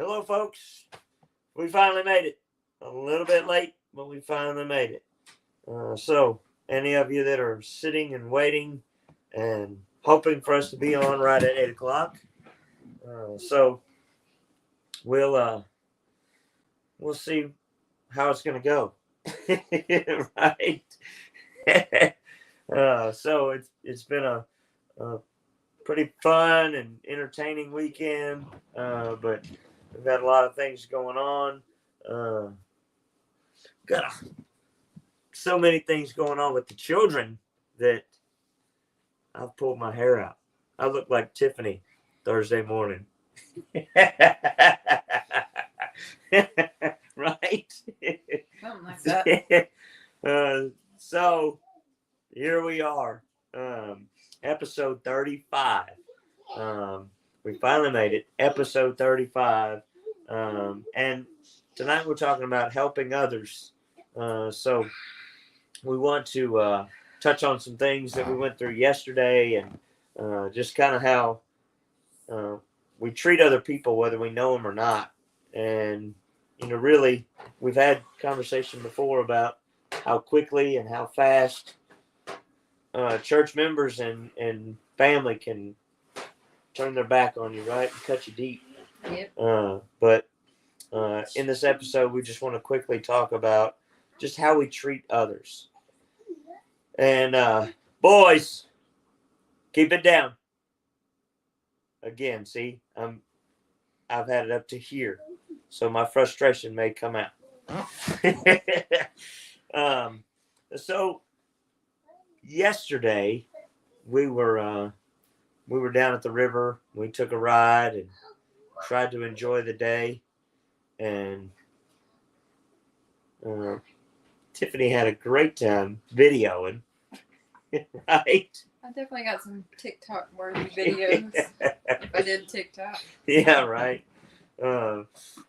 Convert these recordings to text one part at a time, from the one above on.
Hello, folks. We finally made it. A little bit late, but we finally made it. So, any of you that are sitting and waiting and hoping for us to be on right at 8 o'clock, so we'll see how it's going to go. Right? So it's been a pretty fun and entertaining weekend, but we've had a lot of things going on. Got so many things going on with the children that I've pulled my hair out. I look like Tiffany Thursday morning. Right? Something like that. So here we are, episode 35. We finally made it, episode 35. And tonight we're talking about helping others. So we want to touch on some things that we went through yesterday and just kind of how we treat other people, whether we know them or not. And, really, we've had conversation before about how quickly and how fast church members and family can turn their back on you, right? And cut you deep. Yep. But in this episode, we just want to quickly talk about just how we treat others. And boys, keep it down. Again, see, I've had it up to here, so my frustration may come out. So yesterday we were down at the river. We took a ride and tried to enjoy the day, and Tiffany had a great time videoing. Right? I definitely got some TikTok worthy videos if I did TikTok. Yeah, right.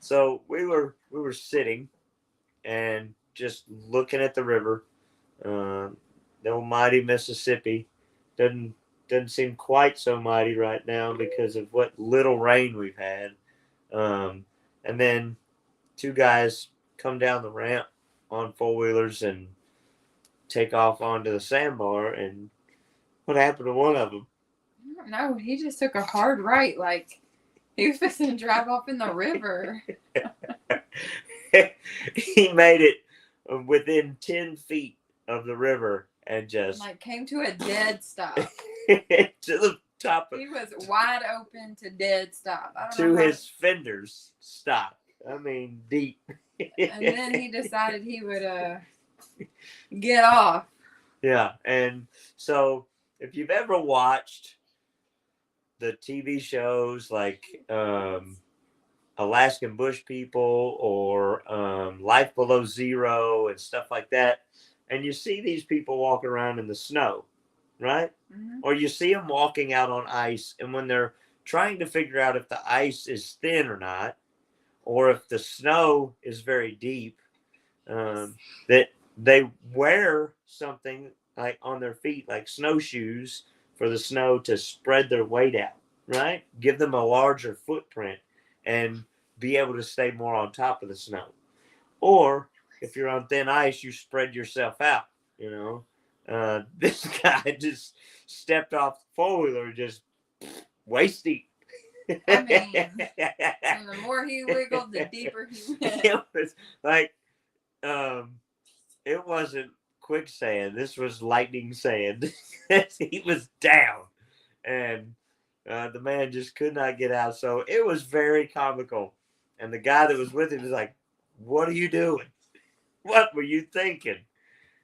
So we were sitting and just looking at the river. The almighty Mississippi doesn't seem quite so mighty right now because of what little rain we've had. And then two guys come down the ramp on four-wheelers and take off onto the sandbar. And what happened to one of them? I don't know. He just took a hard right, like he was supposed to drive off in the river. He made it within 10 feet of the river and just came to a dead stop. To the top. He was wide open to dead stop. His fenders stopped. I mean, deep. And then he decided he would get off. Yeah, and so if you've ever watched the TV shows like Alaskan Bush People or Life Below Zero and stuff like that, and you see these people walking around in the snow, right? Mm-hmm. Or you see them walking out on ice, and when they're trying to figure out if the ice is thin or not, or if the snow is very deep, that they wear something like on their feet, like snowshoes, for the snow to spread their weight out, right? Give them a larger footprint and be able to stay more on top of the snow. Or if you're on thin ice, you spread yourself out, This guy just stepped off the four-wheeler just waist deep. I mean, and the more he wiggled, the deeper he went. It was like, it wasn't quicksand. This was lightning sand. He was down, and the man just could not get out. So it was very comical. And the guy that was with him was like, "What are you doing? What were you thinking?"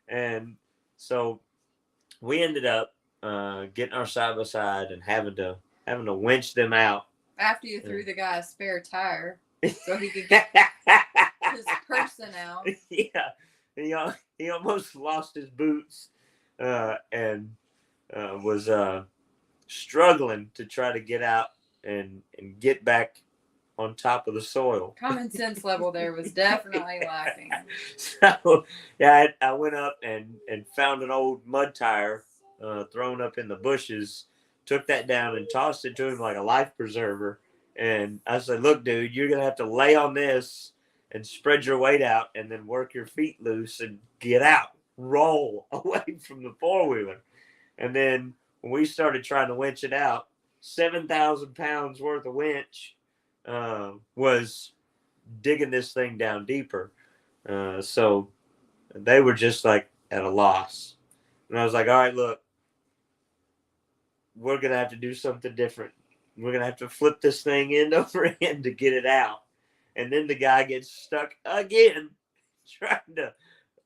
And so we ended up getting our side by side and having to winch them out. After you threw the guy a spare tire so he could get his person out. Yeah, he almost lost his boots and was struggling to try to get out and get back on top of the soil. Common sense level there was definitely lacking. So, yeah, I went up and found an old mud tire thrown up in the bushes, took that down and tossed it to him like a life preserver, And I said, look, dude, you're going to have to lay on this and spread your weight out and then work your feet loose and get out, roll away from the four-wheeler. And then when we started trying to winch it out, 7,000 pounds worth of winch was digging this thing down deeper. So they were just like at a loss. And I was like, all right, look, we're going to have to do something different. We're going to have to flip this thing end over end to get it out. And then the guy gets stuck again trying to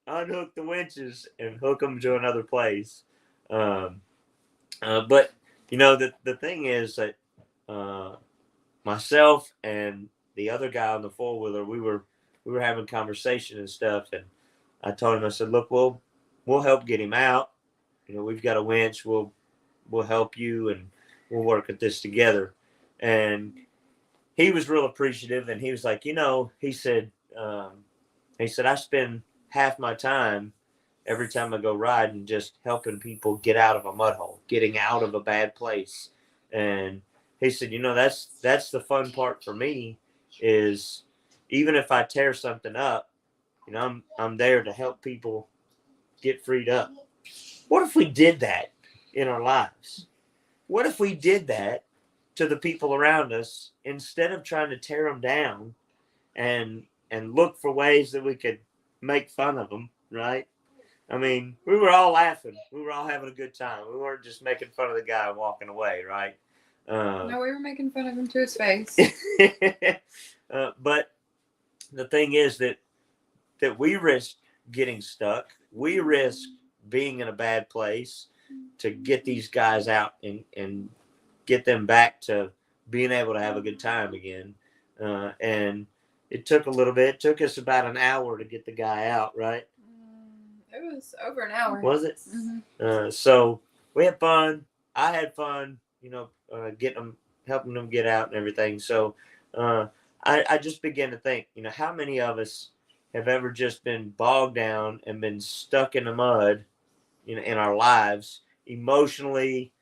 unhook the winches and hook them to another place. But, you know, the thing is that myself and the other guy on the four-wheeler, we were having conversation and stuff. And I told him, I said, look, we'll help get him out. You know, we've got a winch. We'll help you and we'll work at this together. And he was real appreciative. And he was like, you know, he said, I spend half my time every time I go riding just helping people get out of a mud hole, getting out of a bad place. And he said, you know, that's the fun part for me is even if I tear something up, you know, I'm there to help people get freed up. What if we did that in our lives? What if we did that to the people around us instead of trying to tear them down and look for ways that we could make fun of them, right? I mean, we were all laughing. We were all having a good time. We weren't just making fun of the guy walking away, right? No, we were making fun of him to his face. But the thing is that we risk getting stuck. We risk being in a bad place to get these guys out and get them back to being able to have a good time again. And it took a little bit. It took us about an hour to get the guy out, right? It was over an hour. Was it? Mm-hmm. So we had fun. I had fun, you know, getting them, helping them get out and everything. So I just began to think, you know, how many of us have ever just been bogged down and been stuck in the mud, you know, in our lives, emotionally,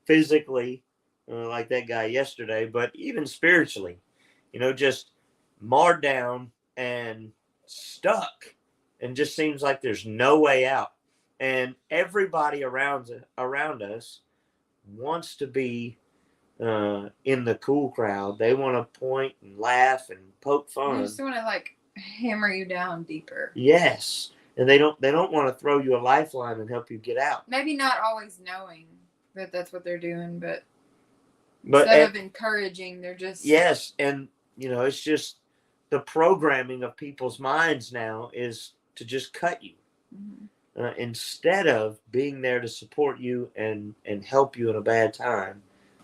physically, like that guy yesterday, but even spiritually, you know, just marred down and stuck, and just seems like there's no way out. And everybody around us wants to be in the cool crowd. They want to point and laugh and poke fun. They just want to like hammer you down deeper. Yes, and they don't want to throw you a lifeline and help you get out. Maybe not always knowing that that's what they're doing, but instead of encouraging, they're just and you know, it's just the programming of people's minds now is to just cut you. Mm-hmm. Instead of being there to support you and help you in a bad time,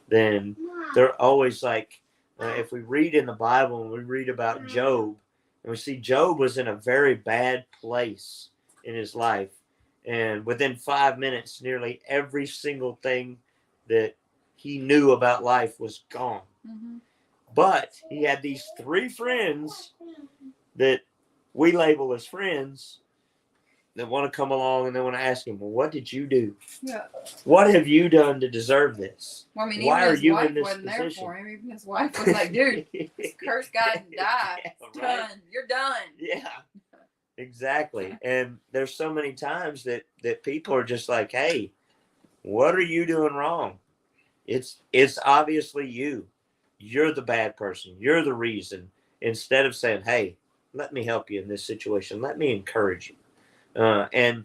then they're always like, if we read in the Bible and we read about Job, and we see Job was in a very bad place in his life. And within 5 minutes, nearly every single thing that he knew about life was gone. Mm-hmm. But he had these 3 friends that we label as friends that want to come along and they want to ask him, well, what did you do? Yeah. What have you done to deserve this? Well, I mean, why are you in this position? There for him. Even his wife was like, dude, this cursed guy can die. Yeah, it's done. Right? You're done. Yeah, exactly. And there's so many times that people are just like, hey, what are you doing wrong? It's obviously you. You're the bad person. You're the reason. Instead of saying, hey, let me help you in this situation. Let me encourage you. And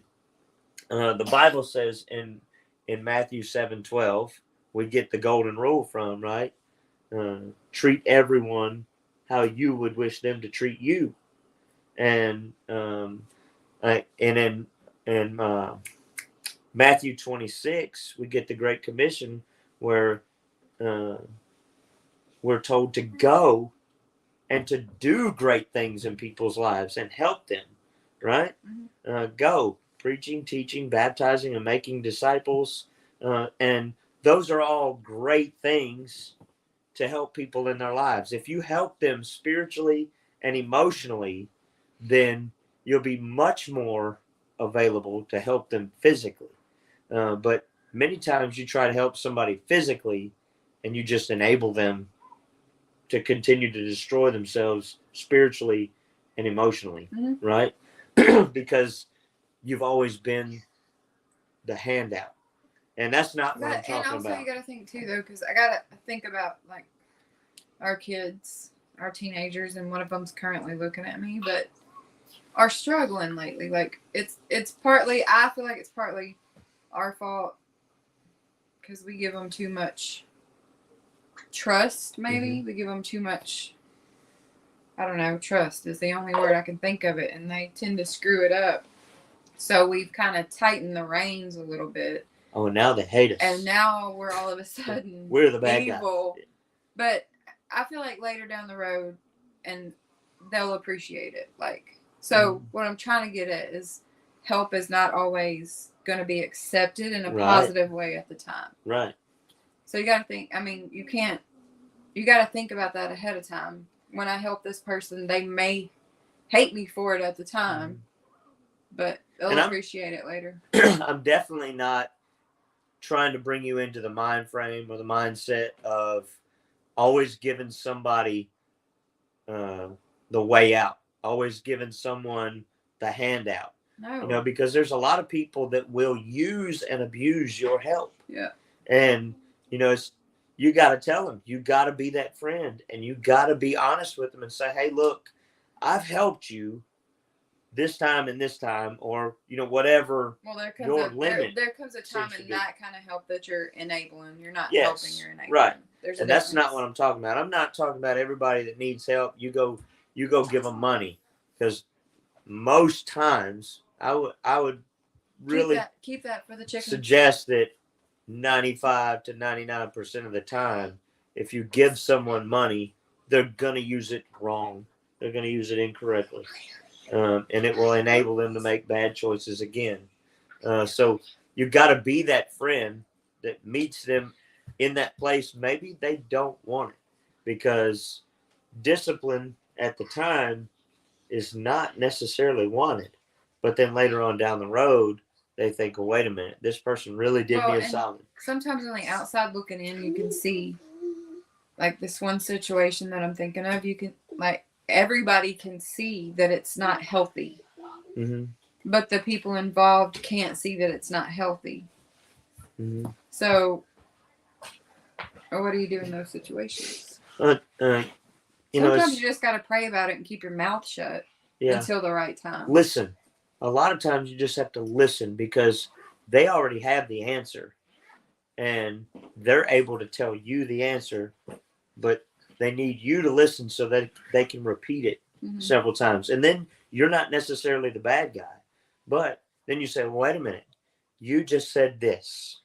the Bible says in Matthew 7:12, we get the golden rule from, right? Treat everyone how you would wish them to treat you. And in Matthew 26, we get the Great Commission where we're told to go and to do great things in people's lives and help them, right? Mm-hmm. Go, preaching, teaching, baptizing, and making disciples. And those are all great things to help people in their lives. If you help them spiritually and emotionally, then you'll be much more available to help them physically. But many times you try to help somebody physically and you just enable them to continue to destroy themselves spiritually and emotionally, right? Because you've always been the handout, and that's not what I'm talking about. And also, you got to think too, though, because I got to think about like our kids, our teenagers, and one of them's currently looking at me, but are struggling lately. Like it's partly, I feel like it's partly our fault because we give them too much trust. Maybe we give them too much. I don't know. Trust is the only word I can think of it, and they tend to screw it up. So we've kind of tightened the reins a little bit. Oh, now they hate us. And now we're all of a sudden we're the bad evil. guys. But I feel like later down the road, and they'll appreciate it. Like, so what I'm trying to get at is help is not always going to be accepted in a positive way at the time. Right. So you got to think, I mean, you got to think about that ahead of time. When I help this person, they may hate me for it at the time, but they'll appreciate it later. I'm definitely not trying to bring you into the mind frame or the mindset of always giving somebody the way out, always giving someone the handout. No. You know, because there's a lot of people that will use and abuse your help. Yeah. And, you know, you got to tell them, you got to be that friend, and you got to be honest with them and say, hey, look, I've helped you this time and this time, or, you know, whatever your limit. There comes a time in that kind of help that you're enabling. You're not yes, helping, you're enabling. Right. There's and that's not what I'm talking about. I'm not talking about everybody that needs help. You go give them money, because most times I would really keep that for the chicken. Suggest that 95 to 99% of the time, if you give someone money, they're gonna use it wrong. They're gonna use it incorrectly, and it will enable them to make bad choices again. So you got to be that friend that meets them in that place. Maybe they don't want it, because discipline at the time is not necessarily wanted, but then later on down the road, they think, well, wait a minute, this person really did me a solid. Sometimes on the outside looking in, you can see, like this one situation that I'm thinking of, you can, like, everybody can see that it's not healthy. But the people involved can't see that it's not healthy. So, what do you do in those situations? Sometimes you just got to pray about it and keep your mouth shut until the right time. Listen. A lot of times you just have to listen, because they already have the answer, and they're able to tell you the answer, but they need you to listen so that they can repeat it several times. And then you're not necessarily the bad guy, but then you say, well, wait a minute, you just said this,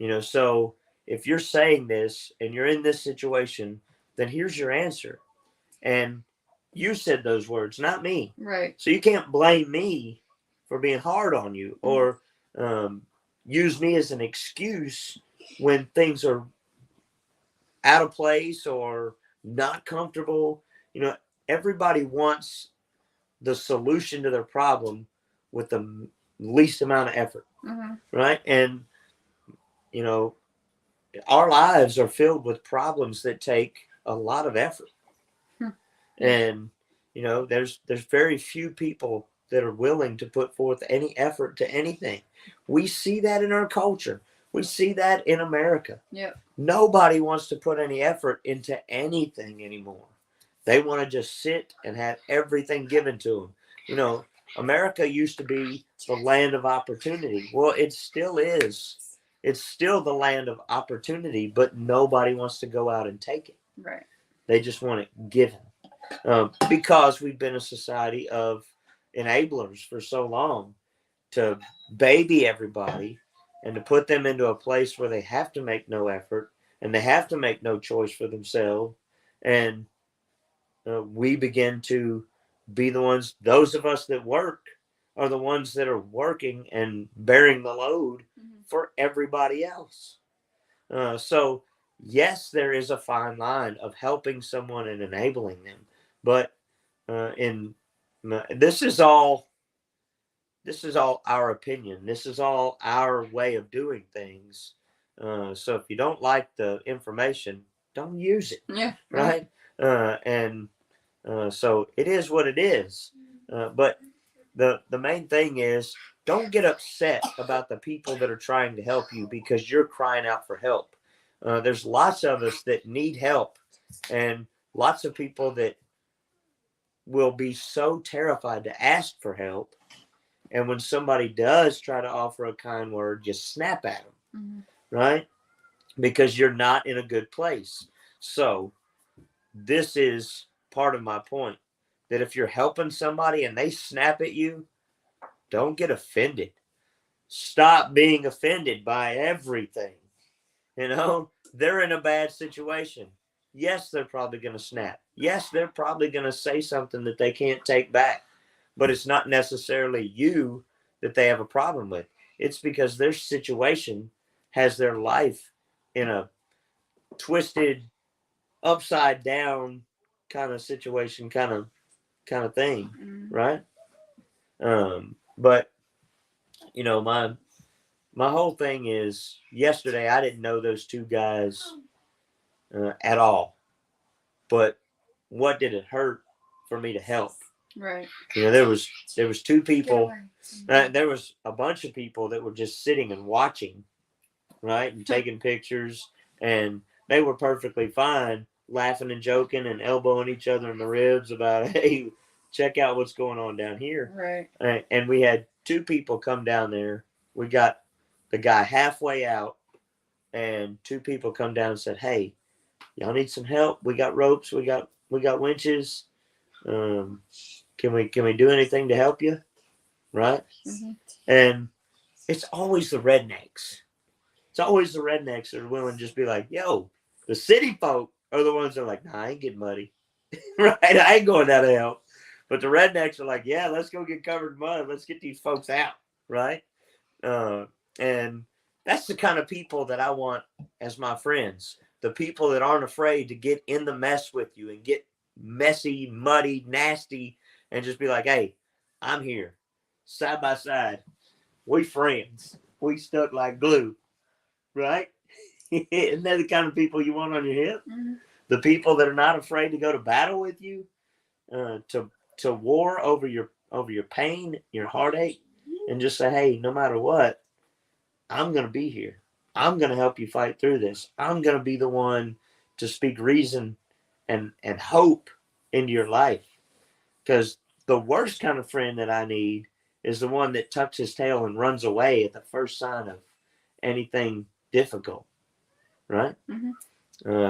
you know, so if you're saying this and you're in this situation, then here's your answer. And you said those words, not me. Right. So you can't blame me for being hard on you, or use me as an excuse when things are out of place or not comfortable. You know, everybody wants the solution to their problem with the least amount of effort, right? And, you know, our lives are filled with problems that take a lot of effort. And, you know, there's very few people that are willing to put forth any effort to anything. We see that in our culture. We see that in America. Yep. Nobody wants to put any effort into anything anymore. They want to just sit and have everything given to them. You know, America used to be the land of opportunity. Well, it still is. It's still the land of opportunity, but nobody wants to go out and take it. Right. They just want it given. Because we've been a society of enablers for so long, to baby everybody and to put them into a place where they have to make no effort and they have to make no choice for themselves. And we begin to be the ones, those of us that work are the ones that are working and bearing the load for everybody else. So yes, there is a fine line of helping someone and enabling them, but this is all our opinion. This is all our way of doing things. So if you don't like the information, don't use it. Yeah. Right. And so it is what it is. But the main thing is, don't get upset about the people that are trying to help you because you're crying out for help. There's lots of us that need help, and lots of people that will be so terrified to ask for help. And when somebody does try to offer a kind word, just snap at them, right? Because you're not in a good place. So this is part of my point, that if you're helping somebody and they snap at you, don't get offended. Stop being offended by everything. They're in a bad situation. Yes, they're probably going to snap. Yes, they're probably going to say something that they can't take back. But it's not necessarily you that they have a problem with. It's because their situation has their life in a twisted, upside down kind of situation, kind of thing, right? But my whole thing is, yesterday I didn't know those two guys at all, but what did it hurt for me to help? Right. There was two people. There was a bunch of people that were just sitting and watching, right, and taking pictures, and they were perfectly fine, laughing and joking and elbowing each other in the ribs about, hey, check out what's going on down here. Right. And we had two people come down there. We got the guy halfway out, and two people come down and said, hey, y'all need some help? We got ropes. We got winches. Can we do anything to help you? Right? And it's always the rednecks. It's always the rednecks that are willing to just be like, yo, the city folk are the ones that are like, nah, I ain't getting muddy. Right? I ain't going down to help. But the rednecks are like, yeah, let's go get covered in mud. Let's get these folks out. Right? And that's the kind of people that I want as my friends. The people that aren't afraid to get in the mess with you and get messy, muddy, nasty, and just be like, hey, I'm here. Side by side. We friends. We stuck like glue. Right? Isn't that the kind of people you want on your hip? The people that are not afraid to go to battle with you, to war over your pain, your heartache, and just say, hey, no matter what, I'm going to be here. I'm going to help you fight through this. I'm going to be the one to speak reason and hope into your life. Because the worst kind of friend that I need is the one that tucks his tail and runs away at the first sign of anything difficult. Right?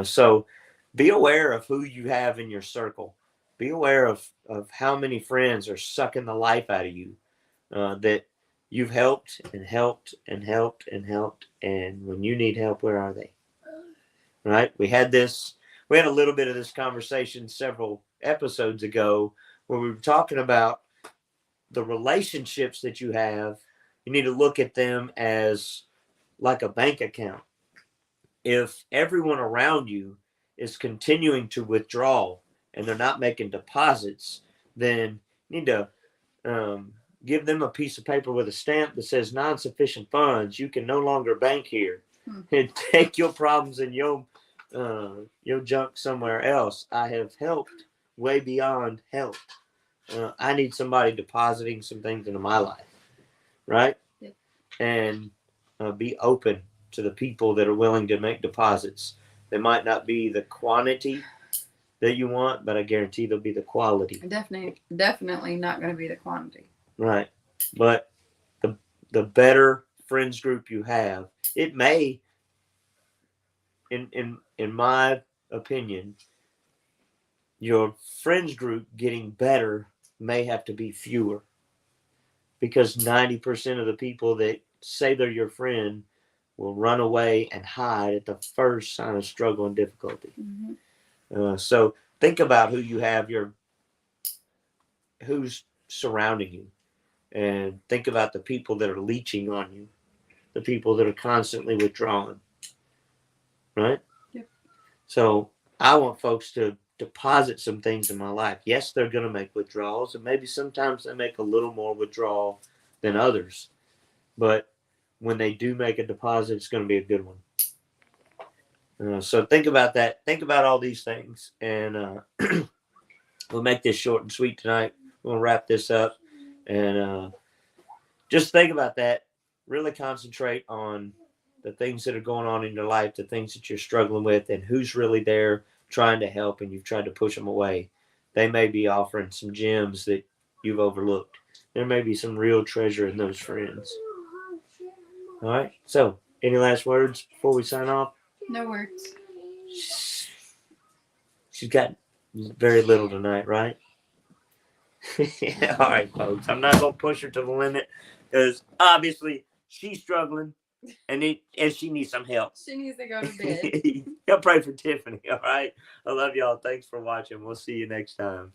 So be aware of who you have in your circle. Be aware of how many friends are sucking the life out of you, that you've helped and helped and helped and helped. And when you need help, where are they? Right? We had a little bit of this conversation several episodes ago where we were talking about the relationships that you have. You need to look at them as like a bank account. If everyone around you is continuing to withdraw and they're not making deposits, then you need to give them a piece of paper with a stamp that says non-sufficient funds. You can no longer bank here, and take your problems and your junk somewhere else. I have helped way beyond help. I need somebody depositing some things into my life, right? Yep. And be open to the people that are willing to make deposits. They might not be the quantity that you want, but I guarantee they'll be the quality. Definitely not going to be the quantity. Right. But the better friends group you have, it may, in my opinion, your friends group getting better may have to be fewer, because 90% of the people that say they're your friend will run away and hide at the first sign of struggle and difficulty. So think about who you have, who's surrounding you, and think about the people that are leeching on you, the people that are constantly withdrawing. Right? Yep. So I want folks to deposit some things in my life. Yes, they're going to make withdrawals, and maybe sometimes they make a little more withdrawal than others. But when they do make a deposit, it's going to be a good one. So think about that. Think about all these things, and we'll make this short and sweet tonight. We'll wrap this up, and just think about that. Really concentrate on the things that are going on in your life, the things that you're struggling with, and who's really there trying to help, and you've tried to push them away. They may be offering some gems that you've overlooked. There may be some real treasure in those friends. All right. So, any last words before we sign off? No words. She's got very little tonight, right? Yeah, all right, folks. I'm not gonna push her to the limit because obviously she's struggling, and she needs some help. She needs to go to bed. Y'all pray for Tiffany. All right. I love y'all. Thanks for watching. We'll see you next time.